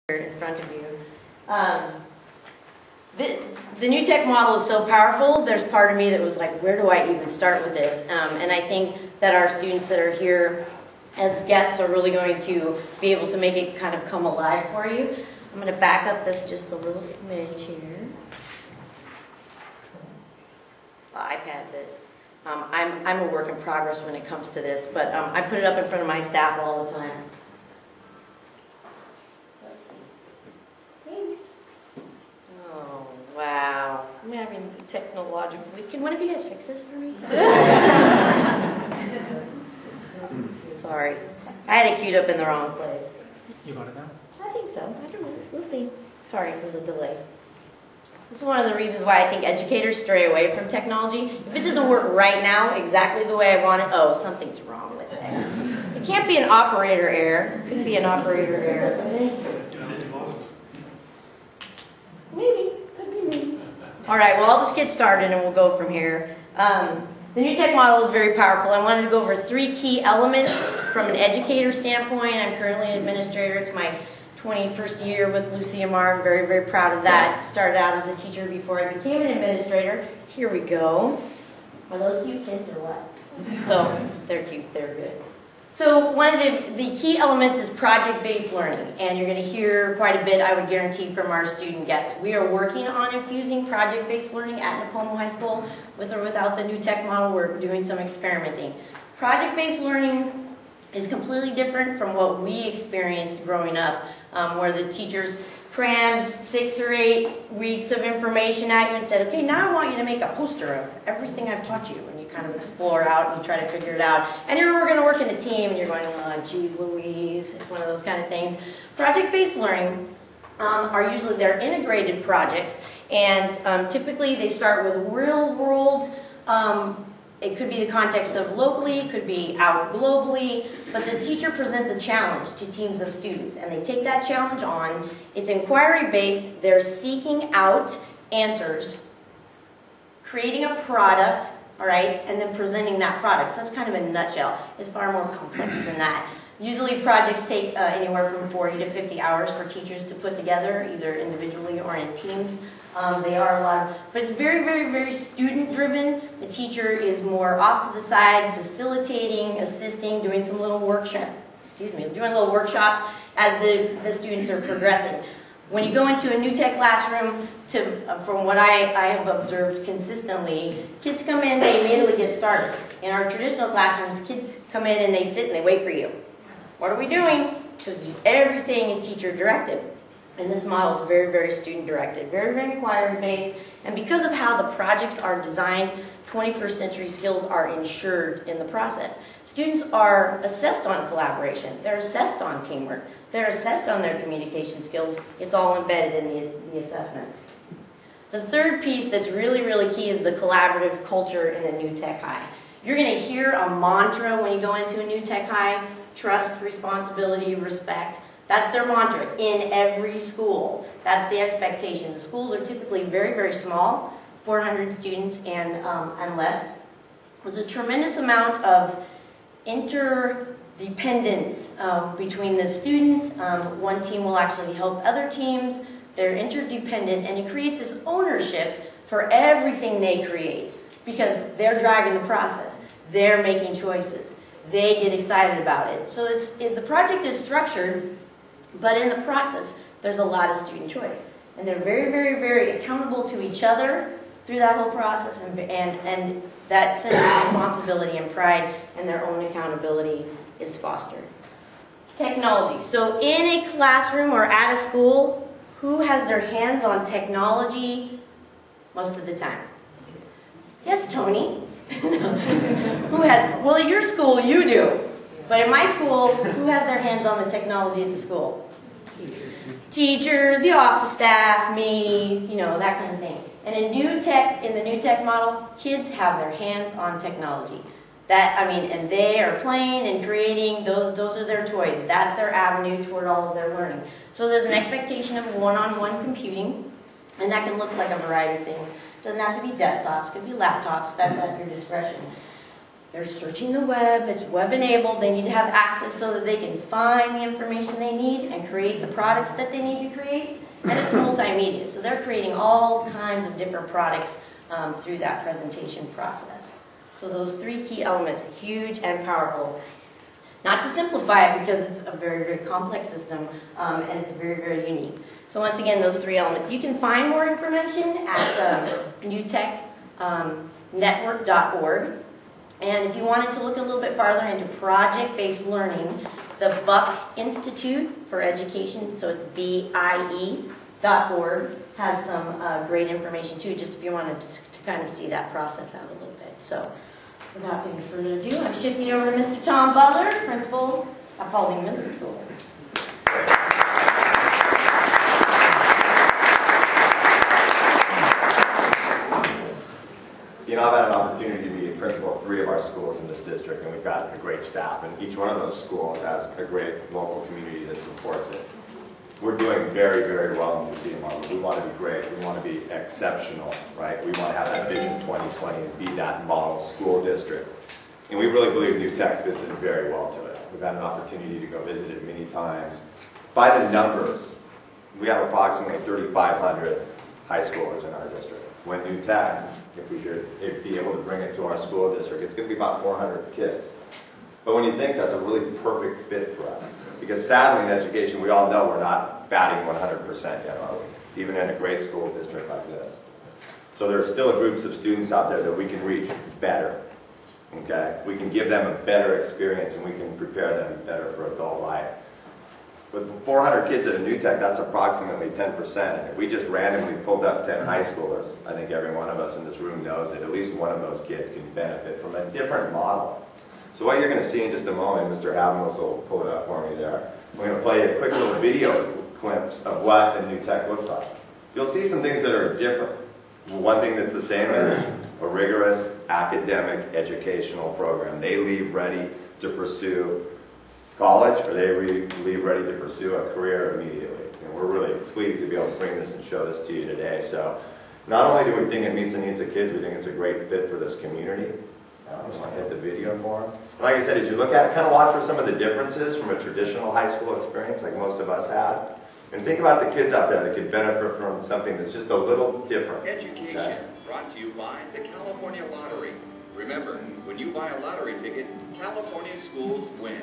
in front of you. The new tech model is so powerful, there's part of me that was like, where do I even start with this? And I think that our students that are here as guests are really going to be able to make it kind of come alive for you. I'm going to back up this just a little smidge here. The iPad that I'm a work in progress when it comes to this, but I put it up in front of my staff all the time. Wow, I'm having technological. Can one of you guys fix this for me? Sorry, I had it queued up in the wrong place. You got it now? I think so. I don't know. We'll see. Sorry for the delay. This is one of the reasons why I think educators stray away from technology. If it doesn't work right now exactly the way I want it, oh, something's wrong with it. It can't be an operator error. It could be an operator error. Maybe. All right, well, I'll just get started and we'll go from here. The new tech model is very powerful. I wanted to go over 3 key elements from an educator standpoint. I'm currently an administrator. It's my 21st year with LMUSD. I'm very, very proud of that. Started out as a teacher before I became an administrator. Here we go. Are those cute kids or what? So, they're cute. They're good. So one of the key elements is project-based learning, and you're going to hear quite a bit, I would guarantee, from our student guests. We are working on infusing project-based learning at Napomo High School. With or without the new tech model, we're doing some experimenting. Project-based learning is completely different from what we experienced growing up, where the teachers crammed 6 or 8 weeks of information at you and said, okay, now I want you to make a poster of everything I've taught you. And you kind of explore out and you try to figure it out. And you're going to work in a team and you're going, oh, geez Louise. It's one of those kind of things. Project-based learning are usually they're integrated projects. And typically they start with real world. It could be the context of locally, it could be out globally, but the teacher presents a challenge to teams of students, and they take that challenge on. It's inquiry-based. They're seeking out answers, creating a product, all right, and then presenting that product. So that's kind of a nutshell. It's far more complex than that. Usually projects take anywhere from 40 to 50 hours for teachers to put together, either individually or in teams. They are a lot of, but it's very, very, very student-driven. The teacher is more off to the side, facilitating, assisting, doing some little workshop, doing little workshops as the students are progressing. When you go into a new tech classroom, from what I have observed consistently, kids come in, they immediately get started. In our traditional classrooms, kids come in and they sit and they wait for you. What are we doing? Because everything is teacher-directed. And this model is very, very student-directed, very, very inquiry-based. And because of how the projects are designed, 21st century skills are ensured in the process. Students are assessed on collaboration. They're assessed on teamwork. They're assessed on their communication skills. It's all embedded in the assessment. The third piece that's really, really key is the collaborative culture in a new tech high. You're going to hear a mantra when you go into a new tech high: trust, responsibility, respect. That's their mantra in every school. That's the expectation. The schools are typically very, very small, 400 students and less. There's a tremendous amount of interdependence between the students. One team will actually help other teams. They're interdependent, and it creates this ownership for everything they create because they're driving the process. They're making choices. They get excited about it. So the project is structured, but in the process, there's a lot of student choice. And they're very, very, very accountable to each other through that whole process, and that sense of responsibility and pride and their own accountability is fostered. Technology. So in a classroom or at a school, who has their hands on technology most of the time? Yes, Tony. Who has, well, at your school you do. But in my school, who has their hands on the technology at the school? Teachers, the office staff, me, you know, that kind of thing. And in the new tech model, kids have their hands on technology. And they are playing and creating, those are their toys. That's their avenue toward all of their learning. So there's an expectation of one-on-one computing, and that can look like a variety of things. It doesn't have to be desktops, it could be laptops, that's at your discretion. they're searching the web, it's web enabled, they need to have access so that they can find the information they need and create the products that they need to create. And it's multimedia, so they're creating all kinds of different products through that presentation process. So those 3 key elements, huge and powerful. Not to simplify it because it's a very, very complex system and it's very, very unique. So once again, those 3 elements. You can find more information at newtechnetwork.org. And if you wanted to look a little bit farther into project-based learning, the Buck Institute for Education, so it's BIE.org, has some great information too, just if you wanted to kind of see that process out a little bit. So without any further ado, I'm shifting over to Mr. Tom Butler, principal at Paulding Middle School. You know, I've had an opportunity to be a principal of 3 of our schools in this district, and we've got a great staff, and each one of those schools has a great local community that supports it. We're doing very, very well in the UC model. We want to be great. We want to be exceptional, right? We want to have that Vision 2020 and be that model school district. And we really believe New Tech fits in very well to it. We've had an opportunity to go visit it many times. By the numbers, we have approximately 3,500 high schoolers in our district. When New Tech, if we should be able to bring it to our school district, it's going to be about 400 kids. But when you think that's a really perfect fit for us, because sadly in education we all know we're not batting 100% yet, are we? Even in a great school district like this. So there are still groups of students out there that we can reach better. Okay? We can give them a better experience and we can prepare them better for adult life. With 400 kids at a New Tech, that's approximately 10%. And if we just randomly pulled up 10 high schoolers, I think every one of us in this room knows that at least one of those kids can benefit from a different model. So what you're going to see in just a moment, Mr. Avalos will pull it up for me there. We're going to play a quick little video clips of what a New Tech looks like. You'll see some things that are different. One thing that's the same is a rigorous academic educational program. They leave ready to pursue college, or they leave ready to pursue a career immediately. And we're really pleased to be able to bring this and show this to you today. So not only do we think it meets the needs of kids, we think it's a great fit for this community. I just want to hit the video for them. Like I said, as you look at it, kind of watch for some of the differences from a traditional high school experience like most of us had. And think about the kids out there that could benefit from something that's just a little different. Education, okay? Brought to you by the California Lottery. Remember, when you buy a lottery ticket, California schools win.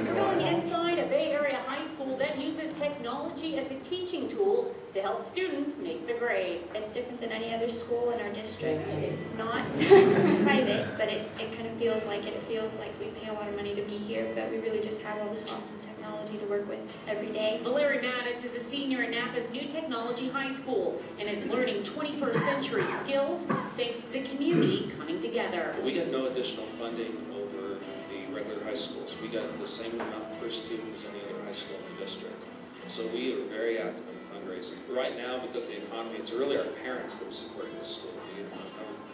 We're going inside a Bay Area high school that uses technology as a teaching tool to help students make the grade. It's different than any other school in our district. It's not private, but it kind of feels like it. It feels like we pay a lot of money to be here, but we really just have all this awesome technology to work with every day. Valerie Mattis is a senior at Napa's New Technology High School and is learning 21st century skills thanks to the community coming together. We get no additional funding over the regular high schools. We get the same amount per student as any other high school in the district. So we are very active in fundraising. Right now, because of the economy, it's really our parents that are supporting the school. Our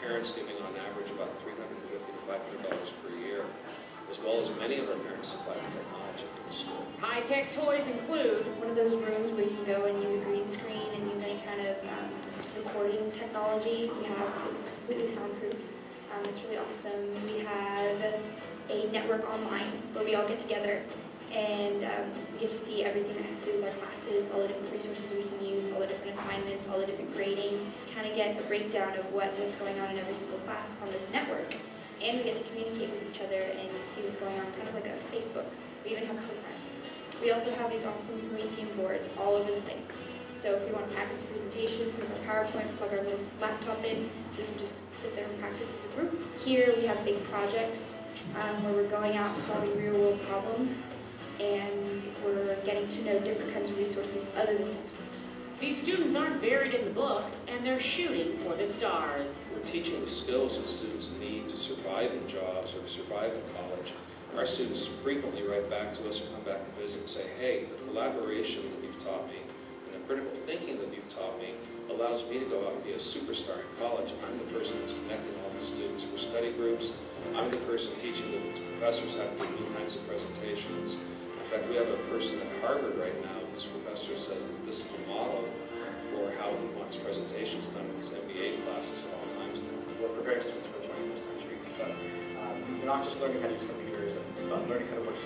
parents giving on average about $350 to $500 per year, as well as many of our parents supply the technology in the school. High-tech toys include one of those rooms where you can go and use a green screen and use any kind of recording technology. It's completely soundproof. It's really awesome. We have a network online where we all get together and we get to see everything that has to do with our classes, all the different resources we can use, all the different assignments, all the different grading, kind of get a breakdown of what's going on in every single class on this network. And we get to communicate with each other and see what's going on, kind of like a Facebook. We even have co-friends. We also have these awesome Promethean boards all over the place. So if we want to practice a presentation, put our PowerPoint, plug our little laptop in, we can just sit there and practice as a group. Here we have big projects where we're going out and solving real-world problems, and we're getting to know different kinds of resources other than textbooks. These students aren't buried in the books, and they're shooting for the stars. We're teaching the skills that students need to survive in jobs or survive in college. Our students frequently write back to us or come back and visit and say, hey, the collaboration that you've taught me and the critical thinking that you've taught me allows me to go out and be a superstar in college. I'm the person that's connecting all the students for study groups. I'm the person teaching the professors how to do new kinds of presentations. In fact, we have a person at Harvard right now whose professor says that this is the model for how he wants presentations done in his MBA classes at all times now. We're preparing students for the 21st century. So we're not just learning how to use computers, but learning how to work